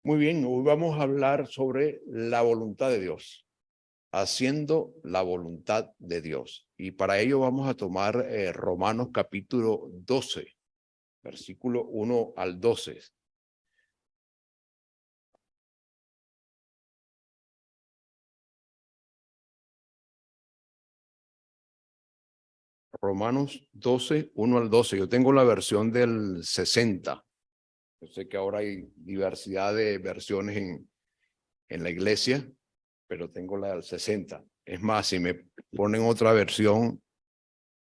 Muy bien, hoy vamos a hablar sobre la voluntad de Dios, haciendo la voluntad de Dios. Y para ello vamos a tomar Romanos capítulo 12, versículo 1 al 12. Romanos 12, 1 al 12. Yo tengo la versión del 60. Yo sé que ahora hay diversidad de versiones en la iglesia, pero tengo la del 60. Es más, si me ponen otra versión,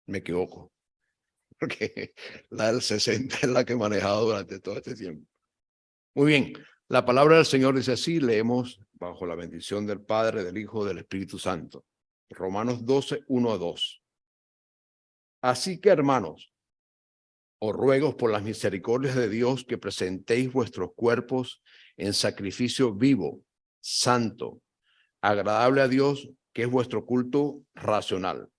me equivoco, porque la del 60 es la que he manejado durante todo este tiempo. Muy bien, la palabra del Señor dice así, leemos bajo la bendición del Padre, del Hijo, del Espíritu Santo. Romanos 12, 1 a 2. Así que, hermanos, os ruego por las misericordias de Dios que presentéis vuestros cuerpos en sacrificio vivo, santo, agradable a Dios, que es vuestro culto racional.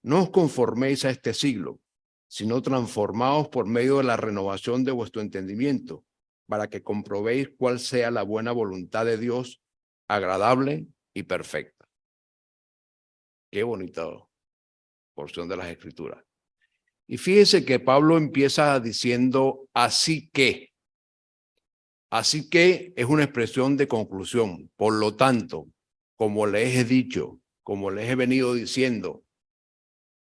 No os conforméis a este siglo, sino transformaos por medio de la renovación de vuestro entendimiento, para que comprobéis cuál sea la buena voluntad de Dios, agradable y perfecta. Qué bonita porción de las Escrituras. Y fíjense que Pablo empieza diciendo, así que. Así que es una expresión de conclusión. Por lo tanto, como les he dicho, como les he venido diciendo,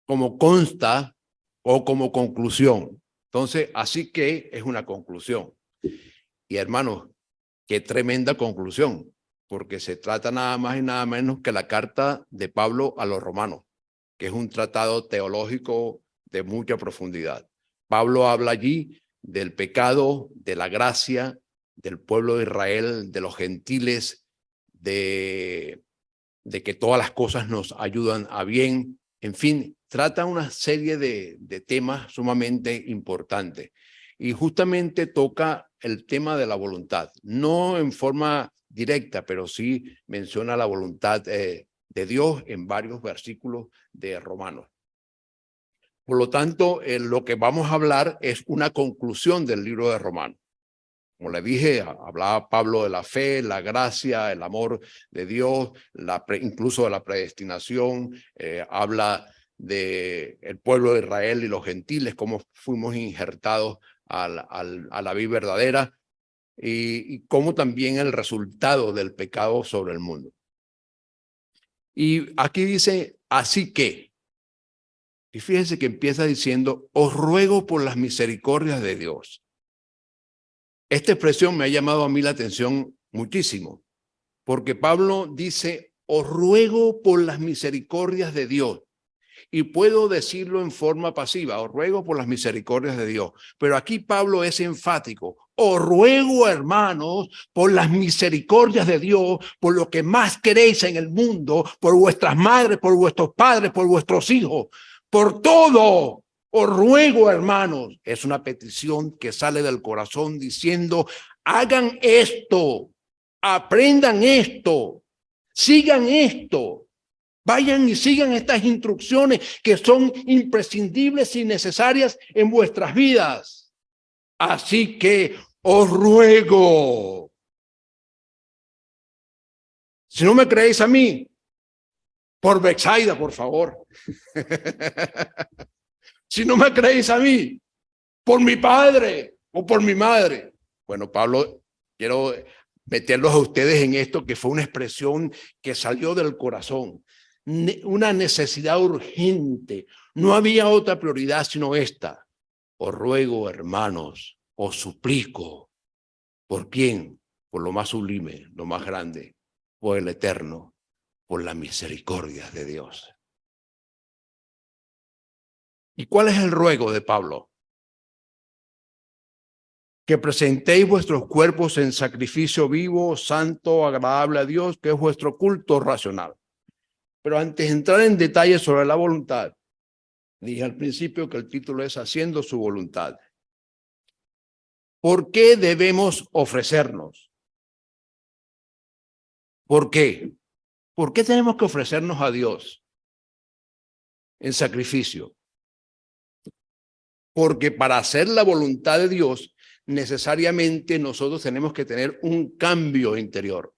como consta o como conclusión. Entonces, así que es una conclusión. Y hermanos, qué tremenda conclusión, porque se trata nada más y nada menos que la carta de Pablo a los romanos, que es un tratado teológico de mucha profundidad. Pablo habla allí del pecado, de la gracia, del pueblo de Israel, de los gentiles, de que todas las cosas nos ayudan a bien. En fin, trata una serie de temas sumamente importantes. Y justamente toca el tema de la voluntad, no en forma directa, pero sí menciona la voluntad de Dios en varios versículos de Romanos. Por lo tanto, lo que vamos a hablar es una conclusión del libro de Romanos. Como le dije, hablaba Pablo de la fe, la gracia, el amor de Dios, incluso de la predestinación, habla de el pueblo de Israel y los gentiles, cómo fuimos injertados a la vida verdadera y cómo también el resultado del pecado sobre el mundo. Y aquí dice, así que, y fíjense que empieza diciendo, os ruego por las misericordias de Dios. Esta expresión me ha llamado a mí la atención muchísimo, porque Pablo dice, os ruego por las misericordias de Dios. Y puedo decirlo en forma pasiva, os ruego por las misericordias de Dios. Pero aquí Pablo es enfático, os ruego, hermanos, por las misericordias de Dios, por lo que más queréis en el mundo, por vuestras madres, por vuestros padres, por vuestros hijos, por todo. Os ruego, hermanos, es una petición que sale del corazón diciendo, hagan esto, aprendan esto, sigan esto, vayan y sigan estas instrucciones que son imprescindibles y necesarias en vuestras vidas. Así que os ruego. Si no me creéis a mí, por Betsaida, por favor. Si no me creéis a mí, por mi padre o por mi madre. Bueno, Pablo, quiero meterlos a ustedes en esto, que fue una expresión que salió del corazón, una necesidad urgente. No había otra prioridad sino esta. Os ruego, hermanos, os suplico. ¿Por quién? Por lo más sublime, lo más grande, por el eterno, por la misericordia de Dios. ¿Y cuál es el ruego de Pablo? Que presentéis vuestros cuerpos en sacrificio vivo, santo, agradable a Dios, que es vuestro culto racional. Pero antes de entrar en detalles sobre la voluntad, dije al principio que el título es Haciendo su voluntad. ¿Por qué debemos ofrecernos? ¿Por qué? ¿Por qué tenemos que ofrecernos a Dios en sacrificio? Porque para hacer la voluntad de Dios necesariamente nosotros tenemos que tener un cambio interior.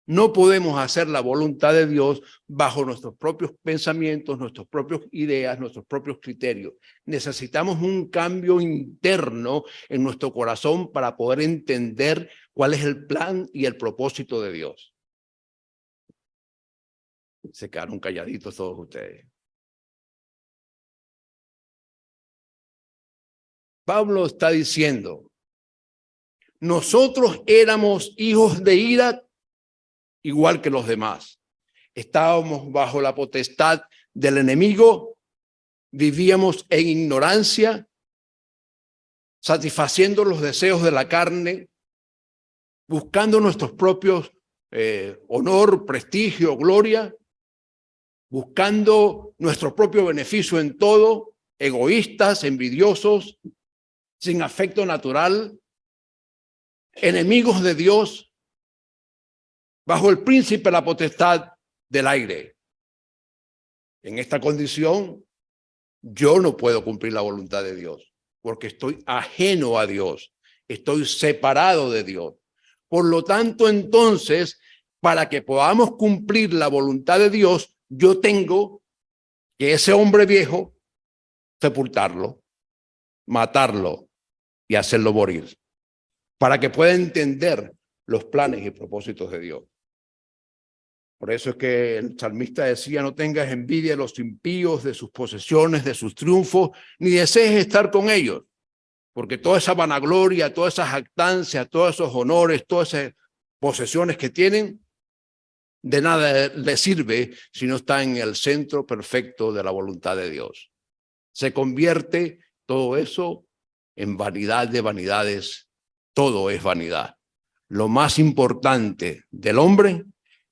No podemos hacer la voluntad de Dios bajo nuestros propios pensamientos, nuestras propias ideas, nuestros propios criterios. Necesitamos un cambio interno en nuestro corazón para poder entender cuál es el plan y el propósito de Dios. Se quedaron calladitos todos ustedes. Pablo está diciendo, nosotros éramos hijos de ira igual que los demás. Estábamos bajo la potestad del enemigo, vivíamos en ignorancia, satisfaciendo los deseos de la carne, buscando nuestros propios honor, prestigio, gloria, buscando nuestro propio beneficio en todo, egoístas, envidiosos, sin afecto natural, enemigos de Dios, bajo el príncipe de la potestad del aire. En esta condición, yo no puedo cumplir la voluntad de Dios, porque estoy ajeno a Dios, estoy separado de Dios. Por lo tanto, entonces, para que podamos cumplir la voluntad de Dios, yo tengo que ese hombre viejo sepultarlo, matarlo y hacerlo morir, para que pueda entender los planes y propósitos de Dios. Por eso es que el salmista decía, no tengas envidia de los impíos, de sus posesiones, de sus triunfos, ni desees estar con ellos, porque toda esa vanagloria, toda esa jactancia, todos esos honores, todas esas posesiones que tienen, de nada le sirve si no está en el centro perfecto de la voluntad de Dios. Se convierte todo eso en vanidad de vanidades, todo es vanidad. Lo más importante del hombre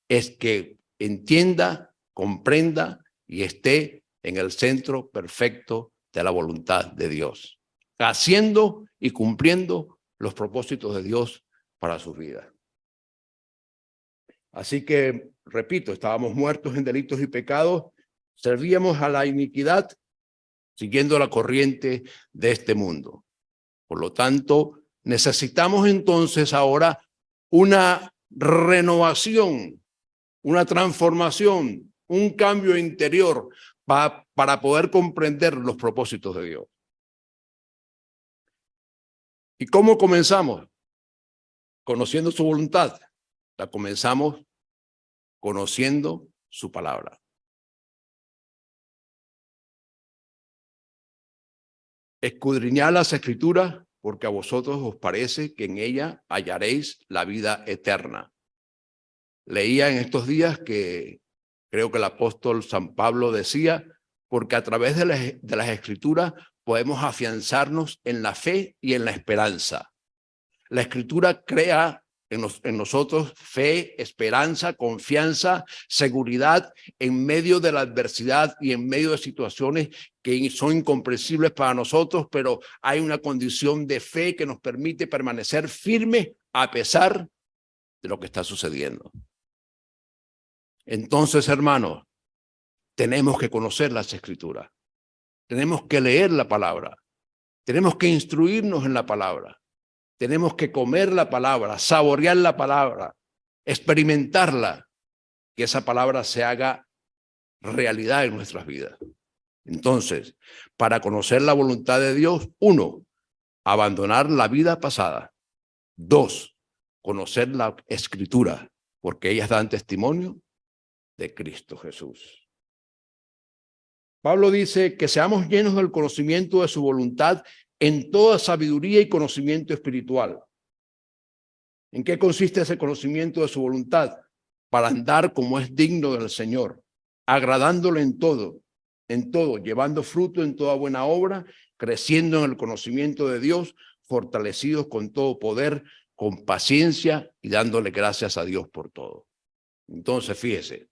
es que entienda, comprenda y esté en el centro perfecto de la voluntad de Dios, haciendo y cumpliendo los propósitos de Dios para su vida. Así que, repito, estábamos muertos en delitos y pecados, servíamos a la iniquidad, siguiendo la corriente de este mundo. Por lo tanto, necesitamos entonces ahora una renovación, una transformación, un cambio interior para poder comprender los propósitos de Dios. ¿Y cómo comenzamos? Conociendo su voluntad. La comenzamos conociendo su palabra. Escudriñad las Escrituras, porque a vosotros os parece que en ella hallaréis la vida eterna. Leía en estos días que creo que el apóstol San Pablo decía, porque a través de las Escrituras podemos afianzarnos en la fe y en la esperanza. La Escritura crea en nosotros fe, esperanza, confianza, seguridad en medio de la adversidad y en medio de situaciones que son incomprensibles para nosotros, pero hay una condición de fe que nos permite permanecer firmes a pesar de lo que está sucediendo. Entonces, hermanos, tenemos que conocer las Escrituras, tenemos que leer la palabra, tenemos que instruirnos en la palabra. Tenemos que comer la palabra, saborear la palabra, experimentarla, que esa palabra se haga realidad en nuestras vidas. Entonces, para conocer la voluntad de Dios, 1, abandonar la vida pasada. 2, conocer la Escritura, porque ellas dan testimonio de Cristo Jesús. Pablo dice que seamos llenos del conocimiento de su voluntad en toda sabiduría y conocimiento espiritual. ¿En qué consiste ese conocimiento de su voluntad? Para andar como es digno del Señor, agradándole en todo, llevando fruto en toda buena obra, creciendo en el conocimiento de Dios, fortalecidos con todo poder, con paciencia y dándole gracias a Dios por todo. Entonces, fíjese,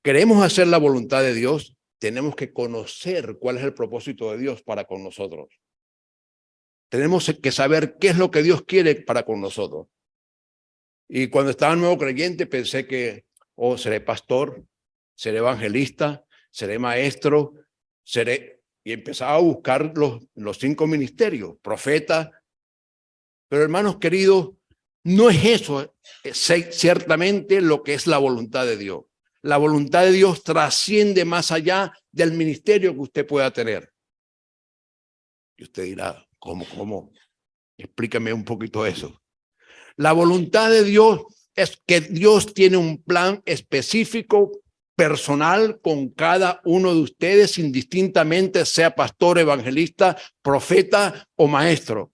queremos hacer la voluntad de Dios, tenemos que conocer cuál es el propósito de Dios para con nosotros. Tenemos que saber qué es lo que Dios quiere para con nosotros. Y cuando estaba nuevo creyente pensé que, seré pastor, seré evangelista, seré maestro, seré... y empezaba a buscar los 5 ministerios, profeta. Pero hermanos queridos, no es eso ciertamente lo que es la voluntad de Dios. La voluntad de Dios trasciende más allá del ministerio que usted pueda tener. Y usted dirá, ¿cómo? Explícame un poquito eso. La voluntad de Dios es que Dios tiene un plan específico, personal, con cada uno de ustedes, indistintamente sea pastor, evangelista, profeta o maestro.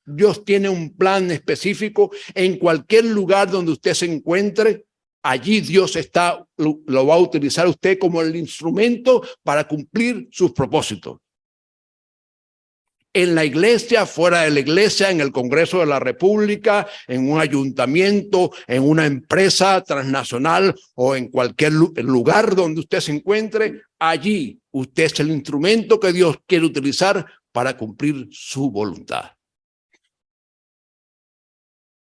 Dios tiene un plan específico en cualquier lugar donde usted se encuentre. Allí Dios lo va a utilizar usted como el instrumento para cumplir sus propósitos. En la iglesia, fuera de la iglesia, en el Congreso de la República, en un ayuntamiento, en una empresa transnacional o en cualquier lugar donde usted se encuentre, allí usted es el instrumento que Dios quiere utilizar para cumplir su voluntad.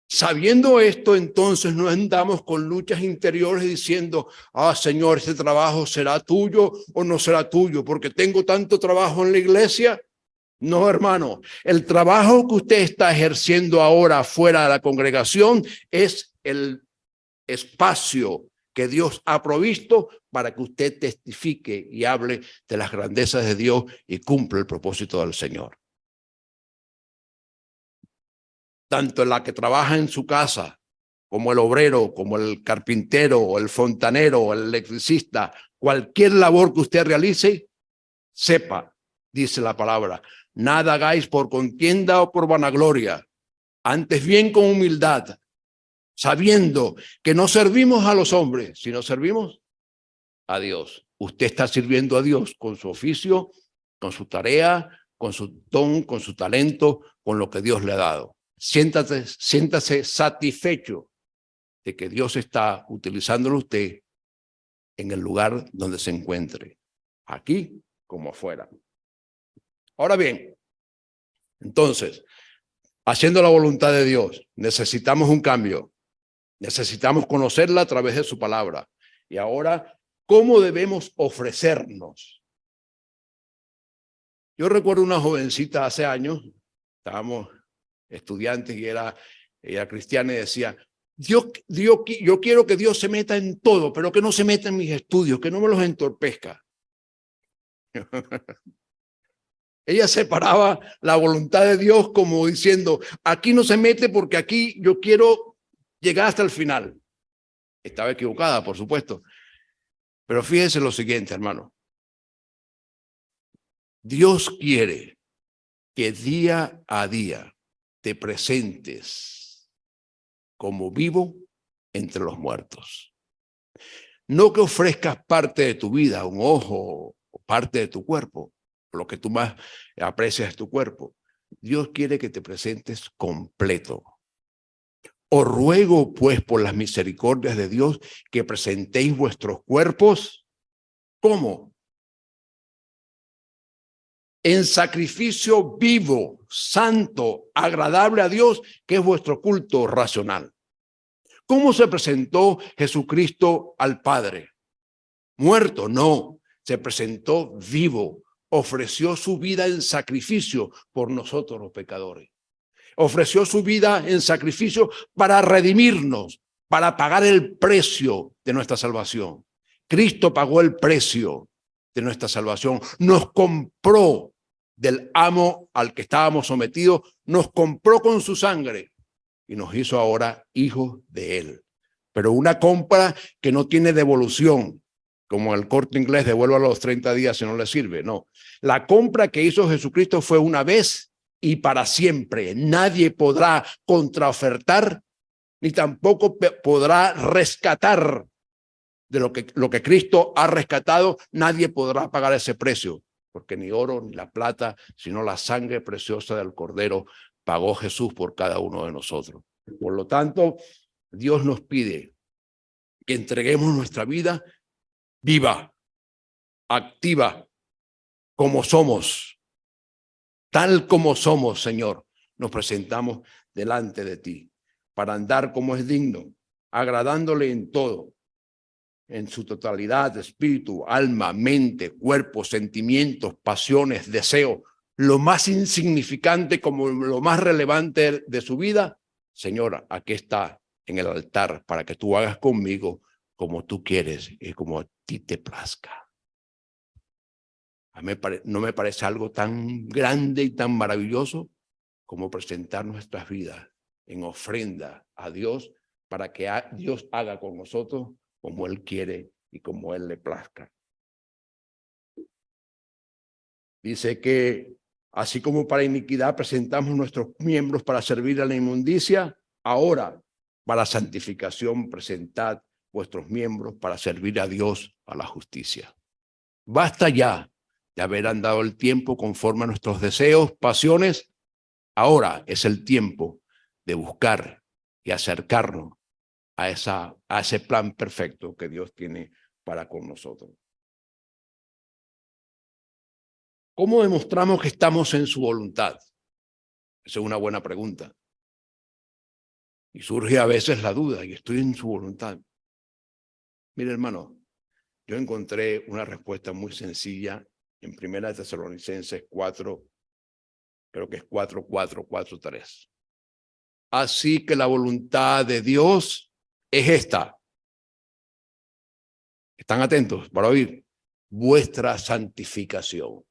Sabiendo esto, entonces no andamos con luchas interiores diciendo, Señor, este trabajo será tuyo o no será tuyo, porque tengo tanto trabajo en la iglesia. No, hermano, el trabajo que usted está ejerciendo ahora fuera de la congregación es el espacio que Dios ha provisto para que usted testifique y hable de las grandezas de Dios y cumpla el propósito del Señor. Tanto la que trabaja en su casa, como el obrero, como el carpintero, o el fontanero, o el electricista, cualquier labor que usted realice, sepa, dice la palabra, nada hagáis por contienda o por vanagloria, antes bien con humildad, sabiendo que no servimos a los hombres, sino servimos a Dios. Usted está sirviendo a Dios con su oficio, con su tarea, con su don, con su talento, con lo que Dios le ha dado. Siéntase satisfecho de que Dios está utilizándolo usted en el lugar donde se encuentre, aquí como afuera. Ahora bien, entonces, haciendo la voluntad de Dios, necesitamos un cambio. Necesitamos conocerla a través de su palabra. Y ahora, ¿cómo debemos ofrecernos? Yo recuerdo una jovencita hace años, estábamos estudiantes y ella cristiana y decía, yo quiero que Dios se meta en todo, pero que no se meta en mis estudios, que no me los entorpezca. Ella separaba la voluntad de Dios como diciendo, aquí no se mete porque aquí yo quiero llegar hasta el final. Estaba equivocada, por supuesto. Pero fíjense lo siguiente, hermano. Dios quiere que día a día te presentes como vivo entre los muertos. No que ofrezcas parte de tu vida, un ojo o parte de tu cuerpo, lo que tú más aprecias es tu cuerpo. Dios quiere que te presentes completo. Os ruego, pues, por las misericordias de Dios, que presentéis vuestros cuerpos, ¿cómo? En sacrificio vivo, santo, agradable a Dios, que es vuestro culto racional. ¿Cómo se presentó Jesucristo al Padre? ¿Muerto? No, se presentó vivo, ofreció su vida en sacrificio por nosotros los pecadores. Ofreció su vida en sacrificio para redimirnos, para pagar el precio de nuestra salvación. Cristo pagó el precio de nuestra salvación. Nos compró del amo al que estábamos sometidos, nos compró con su sangre y nos hizo ahora hijos de él. Pero una compra que no tiene devolución, como el Corte Inglés, devuelve a los 30 días si no le sirve. No, la compra que hizo Jesucristo fue una vez y para siempre. Nadie podrá contraofertar ni tampoco podrá rescatar de lo que Cristo ha rescatado. Nadie podrá pagar ese precio, porque ni oro ni la plata, sino la sangre preciosa del Cordero pagó Jesús por cada uno de nosotros. Por lo tanto, Dios nos pide que entreguemos nuestra vida viva, activa, como somos. Tal como somos, Señor, nos presentamos delante de ti para andar como es digno, agradándole en todo. en su totalidad, espíritu, alma, mente, cuerpo, sentimientos, pasiones, deseos, lo más insignificante como lo más relevante de su vida, Señor, aquí está en el altar para que tú hagas conmigo como tú quieres y como a ti te plazca. A mí no me parece algo tan grande y tan maravilloso como presentar nuestras vidas en ofrenda a Dios para que Dios haga con nosotros como Él quiere y como Él le plazca. Dice que así como para iniquidad presentamos nuestros miembros para servir a la inmundicia, ahora para santificación presentad vuestros miembros para servir a Dios a la justicia. Basta ya de haber andado el tiempo conforme a nuestros deseos, pasiones. Ahora es el tiempo de buscar y acercarnos a ese plan perfecto que Dios tiene para con nosotros. ¿Cómo demostramos que estamos en su voluntad? Esa es una buena pregunta. Y surge a veces la duda, ¿y estoy en su voluntad? Mire, hermano, yo encontré una respuesta muy sencilla en 1 Tesalonicenses 4, creo que es 4:3. Así que la voluntad de Dios es esta. ¿Están atentos para oír? Vuestra santificación.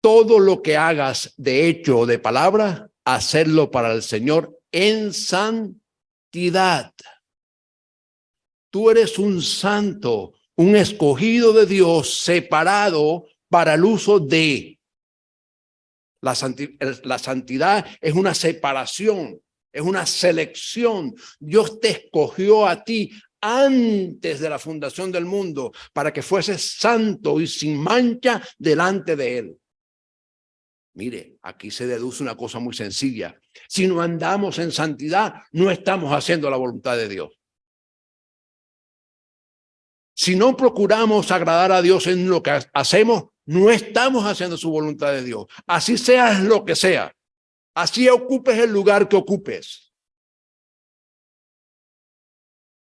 Todo lo que hagas de hecho o de palabra, hacerlo para el Señor en santidad. Tú eres un santo, un escogido de Dios, separado para el uso de. La santidad es una separación, es una selección. Dios te escogió a ti antes de la fundación del mundo para que fueses santo y sin mancha delante de Él. Mire, aquí se deduce una cosa muy sencilla. Si no andamos en santidad, no estamos haciendo la voluntad de Dios. Si no procuramos agradar a Dios en lo que hacemos, no estamos haciendo su voluntad de Dios. Así seas lo que sea. Así ocupes el lugar que ocupes.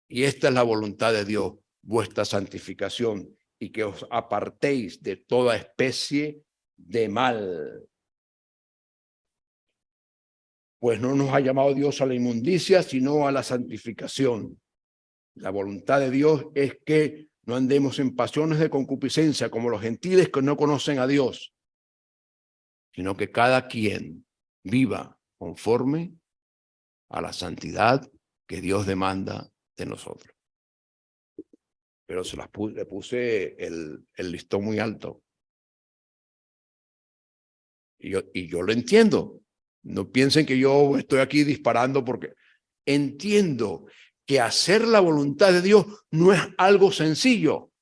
Y esta es la voluntad de Dios, vuestra santificación, y que os apartéis de toda especie de mal. Pues no nos ha llamado Dios a la inmundicia, sino a la santificación. La voluntad de Dios es que no andemos en pasiones de concupiscencia como los gentiles que no conocen a Dios, sino que cada quien viva conforme a la santidad que Dios demanda de nosotros. Pero le puse el listón muy alto. Y yo lo entiendo. No piensen que yo estoy aquí disparando porque entiendo que hacer la voluntad de Dios no es algo sencillo.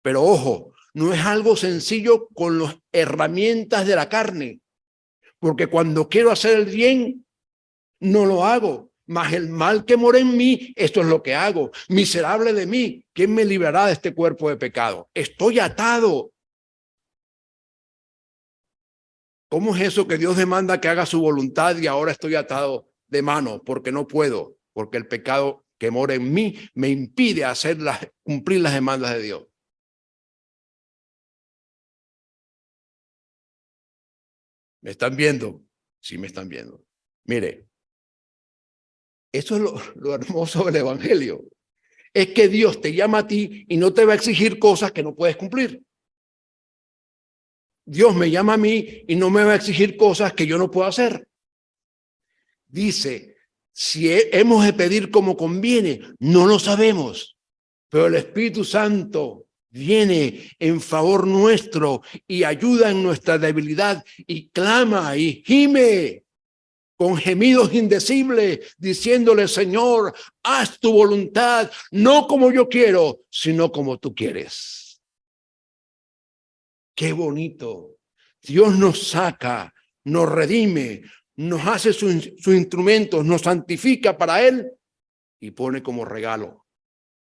Pero ojo, no es algo sencillo con las herramientas de la carne. Porque cuando quiero hacer el bien, no lo hago. Mas el mal que mora en mí, esto es lo que hago. Miserable de mí, ¿quién me librará de este cuerpo de pecado? Estoy atado. ¿Cómo es eso que Dios demanda que haga su voluntad y ahora estoy atado de mano porque no puedo? Porque el pecado que mora en mí me impide cumplir las demandas de Dios. ¿Me están viendo? Sí, me están viendo. Mire, eso es lo hermoso del evangelio. Es que Dios te llama a ti y no te va a exigir cosas que no puedes cumplir. Dios me llama a mí y no me va a exigir cosas que yo no puedo hacer. Dice, si hemos de pedir como conviene, no lo sabemos, pero el Espíritu Santo viene en favor nuestro y ayuda en nuestra debilidad y clama y gime con gemidos indecibles, diciéndole, Señor, haz tu voluntad, no como yo quiero, sino como tú quieres. Qué bonito. Dios nos saca, nos redime, nos hace sus instrumentos, nos santifica para Él y pone como regalo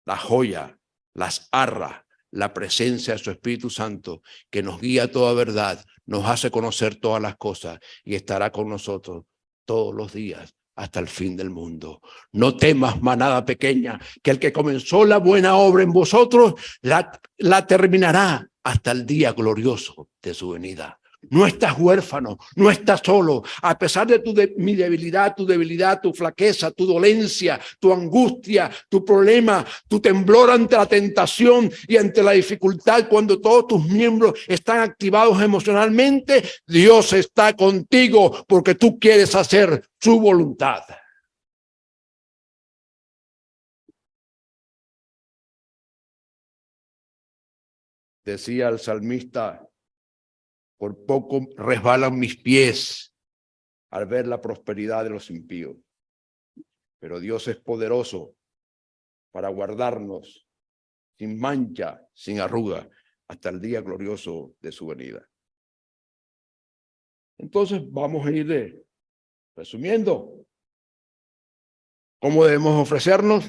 la joya, las arras, la presencia de su Espíritu Santo, que nos guía a toda verdad, nos hace conocer todas las cosas y estará con nosotros todos los días hasta el fin del mundo. No temas, manada pequeña, que el que comenzó la buena obra en vosotros la terminará hasta el día glorioso de su venida. No estás huérfano, no estás solo. A pesar de mi debilidad, tu flaqueza, tu dolencia, tu angustia, tu problema, tu temblor ante la tentación y ante la dificultad, cuando todos tus miembros están activados emocionalmente, Dios está contigo porque tú quieres hacer su voluntad. Decía el salmista, por poco resbalan mis pies al ver la prosperidad de los impíos. Pero Dios es poderoso para guardarnos sin mancha, sin arruga, hasta el día glorioso de su venida. Entonces vamos a ir resumiendo. ¿Cómo debemos ofrecernos?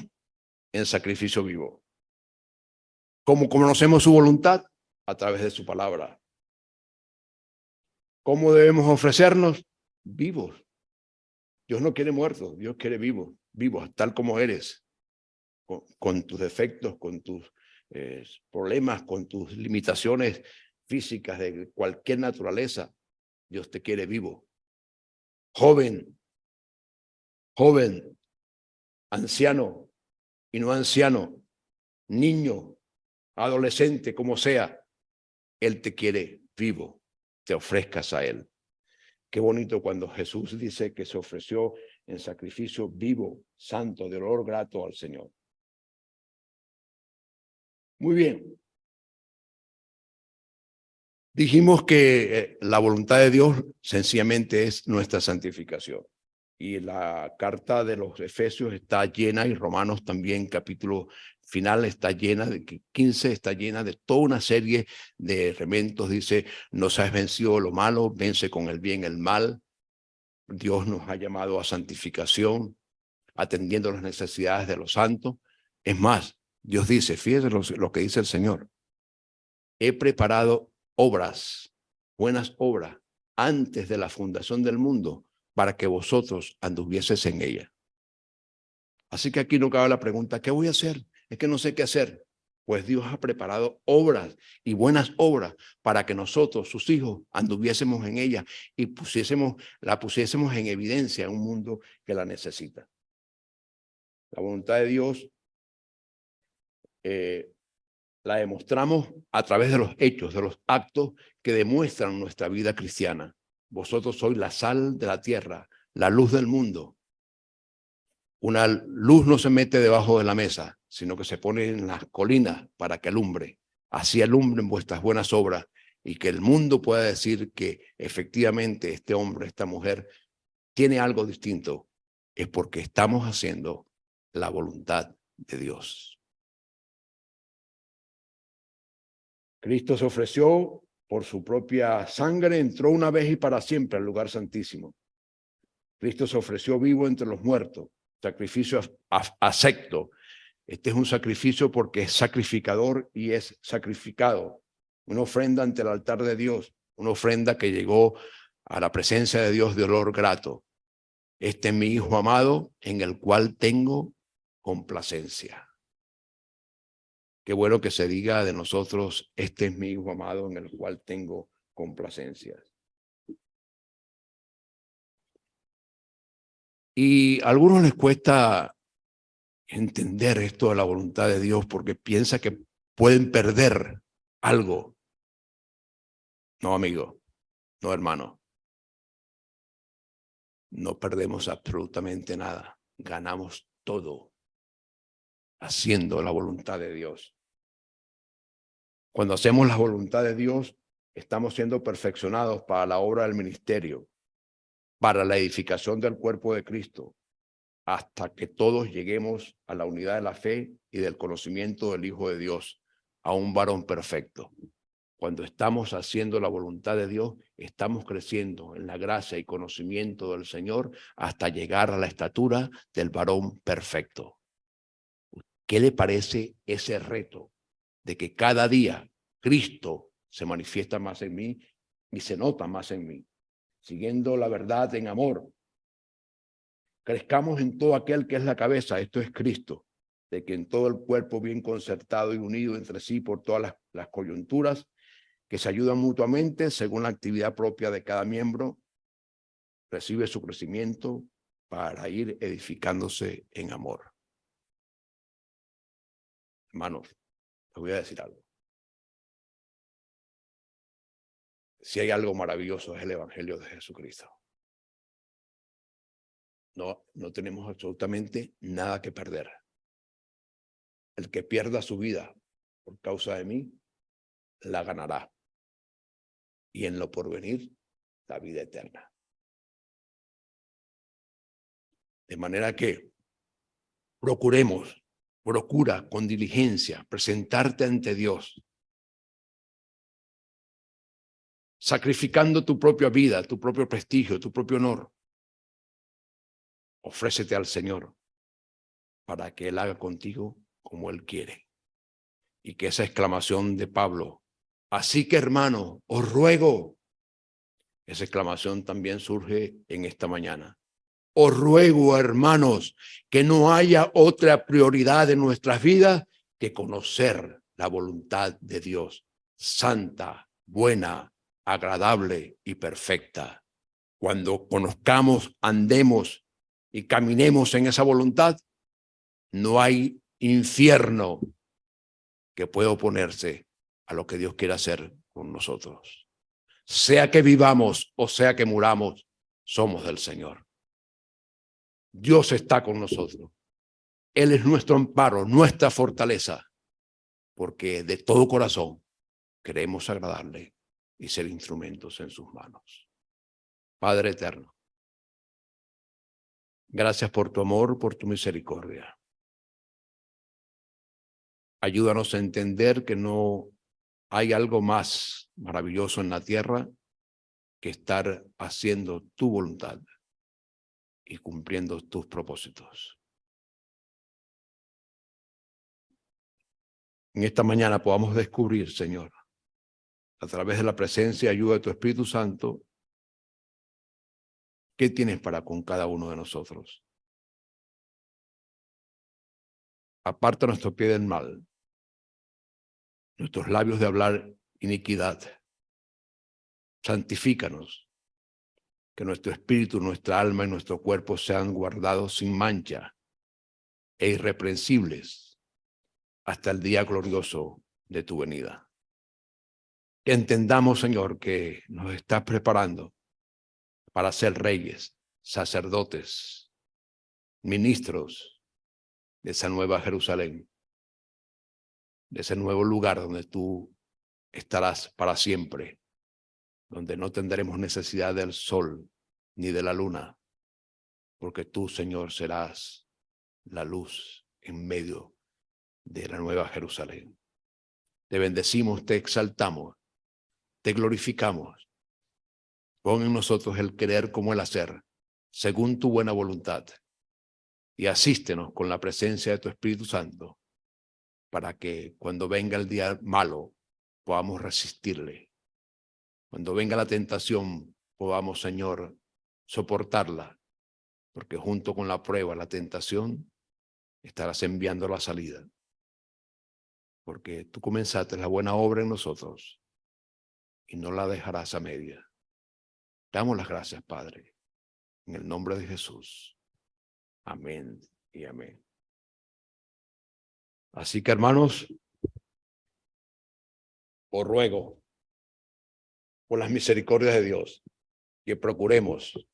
En sacrificio vivo. ¿Cómo conocemos su voluntad? A través de su palabra. ¿Cómo debemos ofrecernos? Vivos. Dios no quiere muertos, Dios quiere vivos, vivos, tal como eres, con tus defectos, con tus problemas, con tus limitaciones físicas de cualquier naturaleza. Dios te quiere vivo. Joven, anciano y no anciano, niño, adolescente, como sea, Él te quiere vivo, te ofrezcas a Él. Qué bonito cuando Jesús dice que se ofreció en sacrificio vivo, santo, de olor grato al Señor. Muy bien. Dijimos que la voluntad de Dios sencillamente es nuestra santificación. Y la carta de los Efesios está llena, y Romanos también, capítulo final, está llena de 15, está llena de toda una serie de elementos. Dice, nos has vencido lo malo, vence con el bien el mal. Dios nos ha llamado a santificación, atendiendo las necesidades de los santos. Es más, Dios dice, fíjense lo que dice el Señor. He preparado obras, buenas obras, antes de la fundación del mundo, para que vosotros anduvieses en ella. Así que aquí no cabe la pregunta, ¿qué voy a hacer? Es que no sé qué hacer. Pues Dios ha preparado obras y buenas obras para que nosotros, sus hijos, anduviésemos en ella y la pusiésemos en evidencia en un mundo que la necesita. La voluntad de Dios la demostramos a través de los hechos, de los actos que demuestran nuestra vida cristiana. Vosotros sois la sal de la tierra, la luz del mundo. Una luz no se mete debajo de la mesa, sino que se pone en las colinas para que alumbre. Así alumbren vuestras buenas obras y que el mundo pueda decir que efectivamente este hombre, esta mujer, tiene algo distinto. Es porque estamos haciendo la voluntad de Dios. Cristo se ofreció por su propia sangre, entró una vez y para siempre al lugar santísimo. Cristo se ofreció vivo entre los muertos, sacrificio acepto. Este es un sacrificio porque es sacrificador y es sacrificado. Una ofrenda ante el altar de Dios, una ofrenda que llegó a la presencia de Dios de olor grato. Este es mi Hijo amado en el cual tengo complacencia. Qué bueno que se diga de nosotros, este es mi Hijo amado en el cual tengo complacencia. Y a algunos les cuesta entender esto de la voluntad de Dios porque piensa que pueden perder algo. No, amigo, no, hermano. No perdemos absolutamente nada. Ganamos todo haciendo la voluntad de Dios. Cuando hacemos la voluntad de Dios, estamos siendo perfeccionados para la obra del ministerio, para la edificación del cuerpo de Cristo, hasta que todos lleguemos a la unidad de la fe y del conocimiento del Hijo de Dios, a un varón perfecto. Cuando estamos haciendo la voluntad de Dios, estamos creciendo en la gracia y conocimiento del Señor hasta llegar a la estatura del varón perfecto. ¿Qué le parece ese reto de que cada día Cristo se manifiesta más en mí y se nota más en mí, siguiendo la verdad en amor? crezcamos en todo aquel que es la cabeza, esto es Cristo, de que en todo el cuerpo bien concertado y unido entre sí por todas las coyunturas, que se ayudan mutuamente según la actividad propia de cada miembro, recibe su crecimiento para ir edificándose en amor. Hermanos, les voy a decir algo. Si hay algo maravilloso es el Evangelio de Jesucristo. No tenemos absolutamente nada que perder. El que pierda su vida por causa de mí, la ganará. Y en lo porvenir, la vida eterna. De manera que procura con diligencia presentarte ante Dios, sacrificando tu propia vida, tu propio prestigio, tu propio honor. Ofrécete al Señor para que Él haga contigo como Él quiere. Y que esa exclamación de Pablo, así que hermano, os ruego, esa exclamación también surge en esta mañana. Os ruego, hermanos, que no haya otra prioridad en nuestras vidas que conocer la voluntad de Dios, santa, buena, agradable y perfecta. Cuando conozcamos, andemos y caminemos en esa voluntad, no hay infierno que pueda oponerse a lo que Dios quiere hacer con nosotros. Sea que vivamos o sea que muramos, somos del Señor. Dios está con nosotros. Él es nuestro amparo, nuestra fortaleza, porque de todo corazón queremos agradarle y ser instrumentos en sus manos. Padre eterno, gracias por tu amor, por tu misericordia. Ayúdanos a entender que no hay algo más maravilloso en la tierra que estar haciendo tu voluntad y cumpliendo tus propósitos. En esta mañana podamos descubrir, Señor, a través de la presencia y ayuda de tu Espíritu Santo, ¿qué tienes para con cada uno de nosotros? Aparta nuestro pie del mal, nuestros labios de hablar iniquidad. Santifícanos, que nuestro espíritu, nuestra alma y nuestro cuerpo sean guardados sin mancha e irreprensibles hasta el día glorioso de tu venida. Que entendamos, Señor, que nos estás preparando para ser reyes, sacerdotes, ministros de esa nueva Jerusalén, de ese nuevo lugar donde tú estarás para siempre, donde no tendremos necesidad del sol ni de la luna, porque tú, Señor, serás la luz en medio de la nueva Jerusalén. Te bendecimos, te exaltamos, te glorificamos. Pon en nosotros el querer como el hacer, según tu buena voluntad, y asístenos con la presencia de tu Espíritu Santo, para que cuando venga el día malo podamos resistirle. Cuando venga la tentación podamos, Señor, soportarla, porque junto con la prueba, la tentación, estarás enviando la salida. Porque tú comenzaste la buena obra en nosotros y no la dejarás a media. Damos las gracias, Padre, en el nombre de Jesús. Amén y amén. Así que, hermanos, os ruego por las misericordias de Dios que procuremos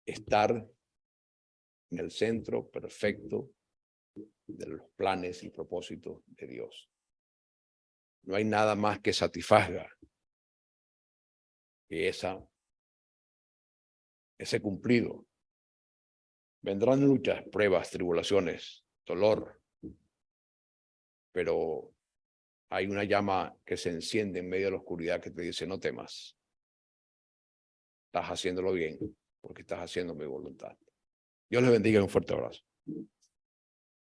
estar en el centro perfecto de los planes y propósitos de Dios. No hay nada más que satisfaga que ese cumplido. Vendrán luchas, pruebas, tribulaciones, dolor, pero hay una llama que se enciende en medio de la oscuridad que te dice, no temas. Estás haciéndolo bien, porque estás haciendo mi voluntad. Dios les bendiga y un fuerte abrazo.